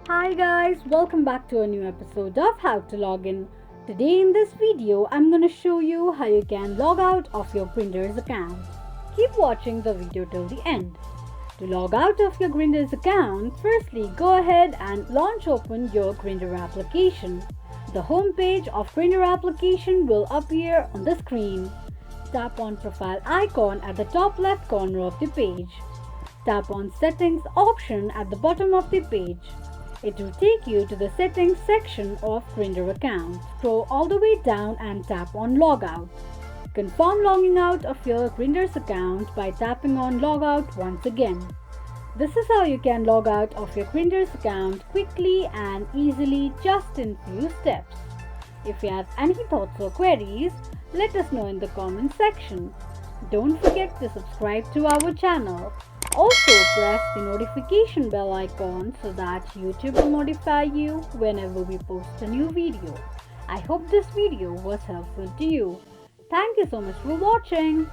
Hi guys, welcome back to a new episode of How to Log In. Today in this video, I'm gonna show you how you can log out of your Grindr's account. Keep watching the video till the end. To log out of your Grindr's account, firstly go ahead and launch open your Grindr application. The home page of Grindr application will appear on the screen. Tap on profile icon at the top left corner of the page. Tap on settings option at the bottom of the page. It will take you to the settings section of Grindr account. Scroll all the way down and tap on Logout. Confirm logging out of your Grindr's account by tapping on Logout once again. This is how you can log out of your Grindr's account quickly and easily just in few steps. If you have any thoughts or queries, let us know in the comment section. Don't forget to subscribe to our channel. Also press the notification bell icon so that YouTube will notify you whenever we post a new video. I hope this video was helpful to you. Thank you so much for watching.